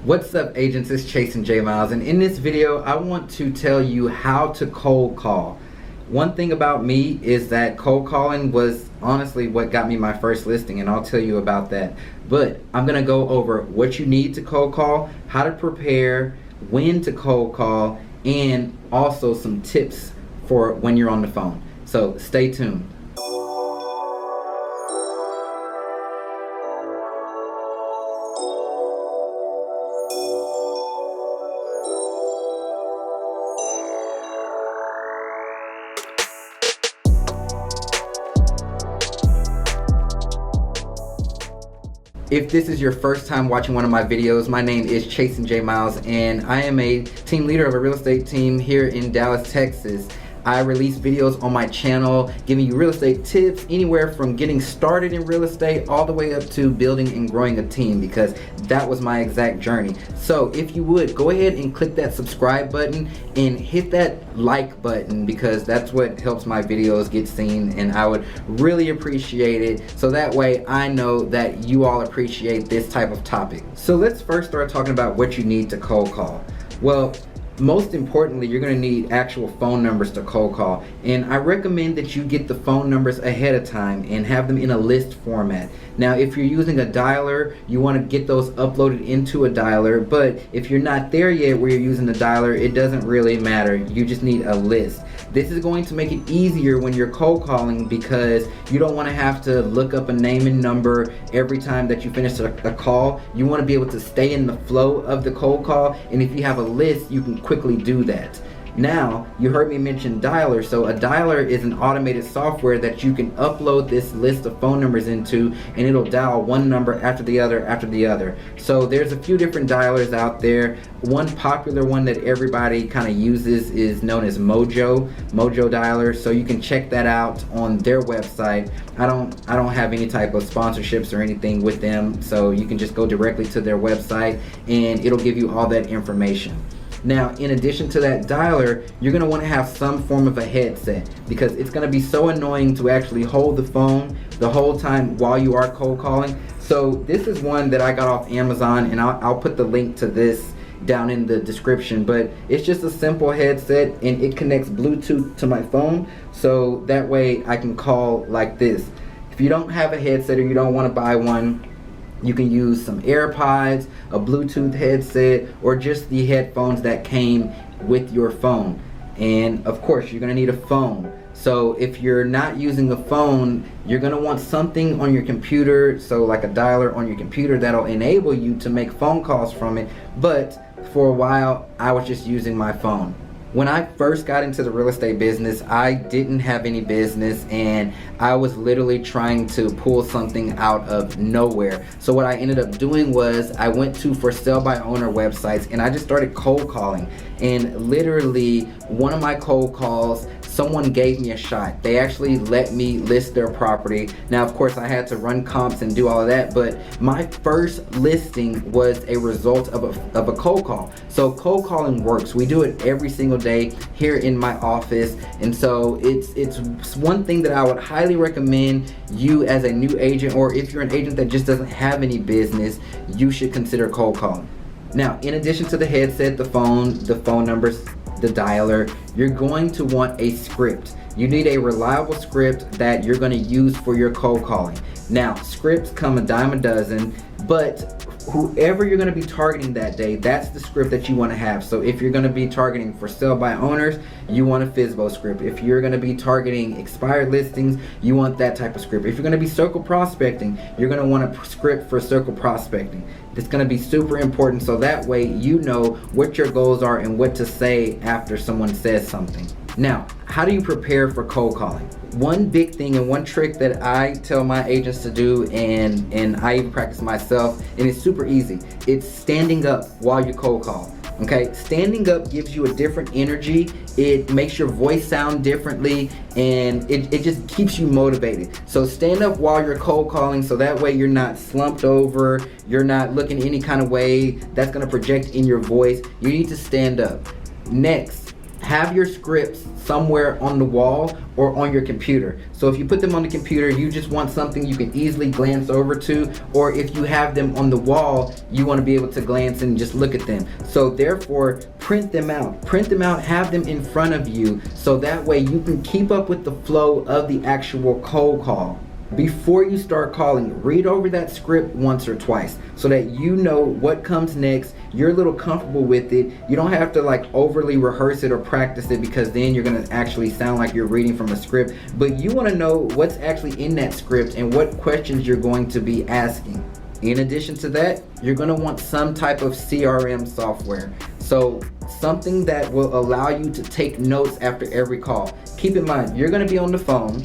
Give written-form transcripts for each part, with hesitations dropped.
What's up, agents? It's Chasin J Miles, and in this video I want to tell you how to cold call. One thing about me is that cold calling was honestly what got me my first listing, and I'll tell you about that. But I'm gonna go over what you need to cold call, how to prepare, when to cold call, and also some tips for when you're on the phone. So stay tuned. If this is your first time watching one of my videos, my name is Chasin J Miles, and I am a team leader of a real estate team here in Dallas, Texas. I release videos on my channel giving you real estate tips, anywhere from getting started in real estate all the way up to building and growing a team, because that was my exact journey. So if you would, go ahead and click that subscribe button and hit that like button, because that's what helps my videos get seen, and I would really appreciate it, so that way I know that you all appreciate this type of topic. So let's first start talking about what you need to cold call. Well, most importantly, you're going to need actual phone numbers to cold call, and I recommend that you get the phone numbers ahead of time and have them in a list format. Now, if you're using a dialer, you want to get those uploaded into a dialer, but if you're not there yet where you're using the dialer, it doesn't really matter. You just need a list. This is going to make it easier when you're cold calling, because you don't want to have to look up a name and number every time that you finish a call. You want to be able to stay in the flow of the cold call, and if you have a list, you can quickly do that. Now, you heard me mention dialer. So a dialer is an automated software that you can upload this list of phone numbers into, and it'll dial one number after the other after the other. So there's a few different dialers out there. One popular one that everybody kind of uses is known as Mojo Dialer. So you can check that out on their website. I don't have any type of sponsorships or anything with them, so you can just go directly to their website and it'll give you all that information. Now, in addition to that dialer, you're going to want to have some form of a headset, because it's going to be so annoying to actually hold the phone the whole time while you are cold calling. So this is one that I got off Amazon, and I'll put the link to this down in the description, but it's just a simple headset and it connects Bluetooth to my phone, so that way I can call like this. If you don't have a headset or you don't want to buy one, you can use some AirPods, a Bluetooth headset, or just the headphones that came with your phone. And of course, you're gonna need a phone. So if you're not using a phone, you're gonna want something on your computer, so like a dialer on your computer that'll enable you to make phone calls from it. But for a while, I was just using my phone. When I first got into the real estate business, I didn't have any business, and I was literally trying to pull something out of nowhere. So what I ended up doing was I went to for sale by owner websites, and I just started cold calling. And literally, one of my cold calls, someone gave me a shot. They actually let me list their property. Now, of course, I had to run comps and do all of that, but my first listing was a result of a cold call. So cold calling works. We do it every single day here in my office, and so it's one thing that I would highly recommend you as a new agent, or if you're an agent that just doesn't have any business, you should consider cold calling. Now, in addition to the headset, the phone numbers, the dialer, you're going to want a script. You need a reliable script that you're going to use for your cold calling. Now, scripts come a dime a dozen, but whoever you're going to be targeting that day, that's the script that you want to have. So if you're going to be targeting for sale by owners, you want a FSBO script. If you're going to be targeting expired listings, you want that type of script. If you're going to be circle prospecting, you're going to want a script for circle prospecting. It's going to be super important, so that way you know what your goals are and what to say after someone says something. Now, how do you prepare for cold calling? One big thing and one trick that I tell my agents to do, and I even practice myself, and it's super easy. It's standing up while you cold call. Okay, standing up gives you a different energy. It makes your voice sound differently, and it just keeps you motivated. So stand up while you're cold calling, so that way you're not slumped over, you're not looking any kind of way that's going to project in your voice. You need to stand up. Next, have your scripts somewhere on the wall or on your computer. So if you put them on the computer, you just want something you can easily glance over to, or if you have them on the wall, you want to be able to glance and just look at them. So therefore, print them out, have them in front of you, so that way you can keep up with the flow of the actual cold call. Before you start calling, read over that script once or twice so that you know what comes next. You're a little comfortable with it. You don't have to like overly rehearse it or practice it, because then you're going to actually sound like you're reading from a script. But you want to know what's actually in that script and what questions you're going to be asking. In addition to that, you're going to want some type of CRM software. So something that will allow you to take notes after every call. Keep in mind, you're going to be on the phone.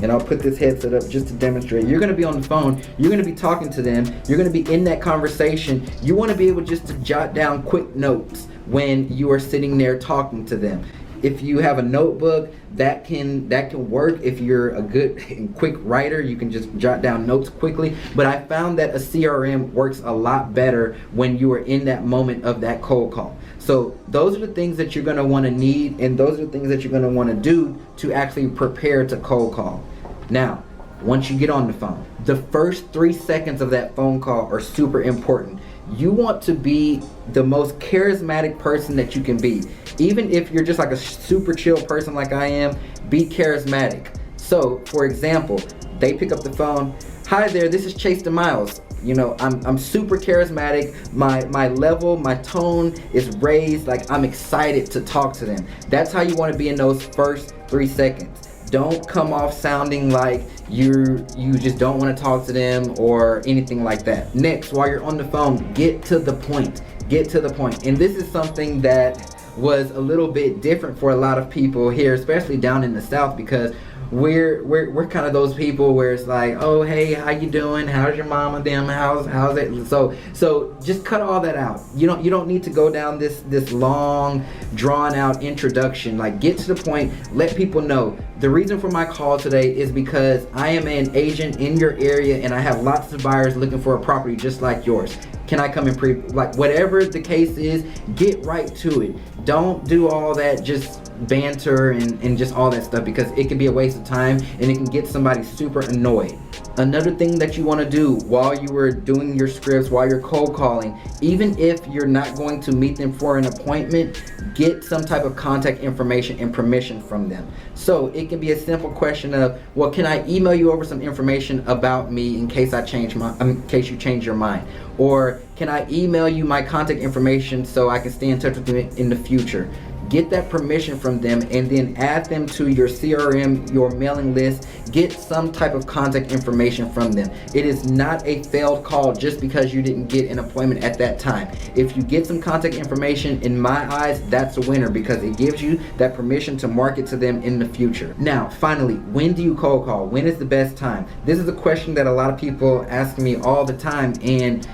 And I'll put this headset up just to demonstrate. You're going to be on the phone, you're going to be talking to them, you're going to be in that conversation. You want to be able just to jot down quick notes when you are sitting there talking to them. If you have a notebook, that can work. If you're a good and quick writer, you can just jot down notes quickly. But I found that a CRM works a lot better when you are in that moment of that cold call. So those are the things that you're going to want to need, and those are the things that you're going to want to do to actually prepare to cold call. Now, once you get on the phone, the first 3 seconds of that phone call are super important. You want to be the most charismatic person that you can be. Even if you're just like a super chill person like I am, be charismatic. So, for example, they pick up the phone. Hi there, this is Chase DeMiles. You know, I'm super charismatic. My level, my tone is raised. Like, I'm excited to talk to them. That's how you want to be in those first 3 seconds. Don't come off sounding like you just don't want to talk to them or anything like that. Next, while you're on the phone, get to the point. Get to the point. And this is something that was a little bit different for a lot of people here, especially down in the South, because we're kind of those people where it's like, oh hey, how you doing? How's your mama? Them? How's it? So just cut all that out. You don't need to go down this long, drawn out introduction. Like, get to the point. Let people know. The reason for my call today is because I am an agent in your area and I have lots of buyers looking for a property just like yours. Can I come and like whatever the case is, get right to it. Don't do all that just banter and just all that stuff, because it can be a waste of time and it can get somebody super annoyed. Another thing that you want to do while you are doing your scripts, while you're cold calling, even if you're not going to meet them for an appointment, get some type of contact information and permission from them. So it can be a simple question of, well, can I email you over some information about me in case in case you change your mind? Or can I email you my contact information so I can stay in touch with you in the future? Get that permission from them and then add them to your CRM, your mailing list. Get some type of contact information from them. It is not a failed call just because you didn't get an appointment at that time. If you get some contact information, in my eyes, that's a winner, because it gives you that permission to market to them in the future. Now, finally, when do you cold call? When is the best time? This is a question that a lot of people ask me all the time, and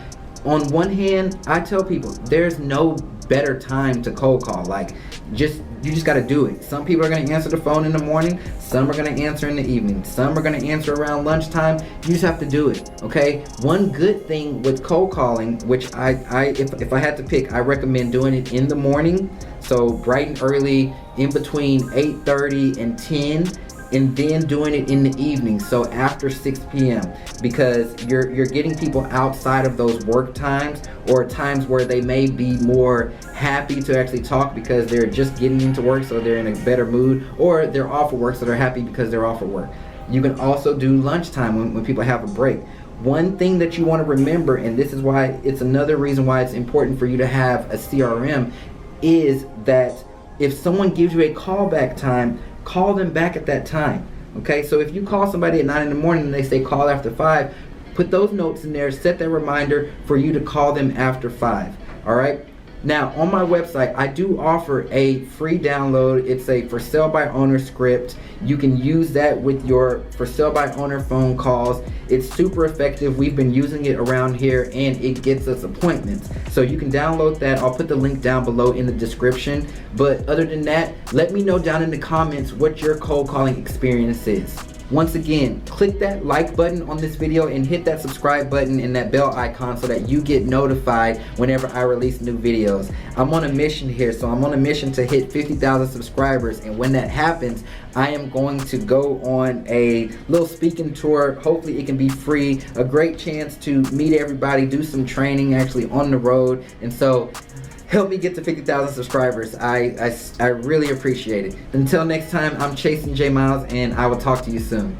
on one hand, I tell people there's no better time to cold call. Like, you just got to do it. Some people are going to answer the phone in the morning, some are going to answer in the evening, some are going to answer around lunchtime. You just have to do it, okay? One good thing with cold calling, which if I had to pick, I recommend doing it in the morning, so bright and early, in between 8:30 and 10, and then doing it in the evening, so after 6 p.m. because you're getting people outside of those work times, or times where they may be more happy to actually talk because they're just getting into work, so they're in a better mood, or they're off of work, so they're happy because they're off of work. You can also do lunchtime when people have a break. One thing that you want to remember, and this is why it's another reason why it's important for you to have a CRM, is that if someone gives you a callback time, call them back at that time. Okay, so if you call somebody at 9 in the morning and they say call after 5, put those notes in there, set that reminder for you to call them after 5. All right. Now, on my website, I do offer a free download. It's a for sale by owner script. You can use that with your for sale by owner phone calls. It's super effective. We've been using it around here and it gets us appointments. So you can download that. I'll put the link down below in the description. But other than that, let me know down in the comments what your cold calling experience is. Once again, click that like button on this video and hit that subscribe button and that bell icon so that you get notified whenever I release new videos. I'm on a mission here, so I'm on a mission to hit 50,000 subscribers, and when that happens, I am going to go on a little speaking tour. Hopefully it can be free, a great chance to meet everybody, do some training actually on the road, and so help me get to 50,000 subscribers. I really appreciate it. Until next time, I'm Chasen J Miles, and I will talk to you soon.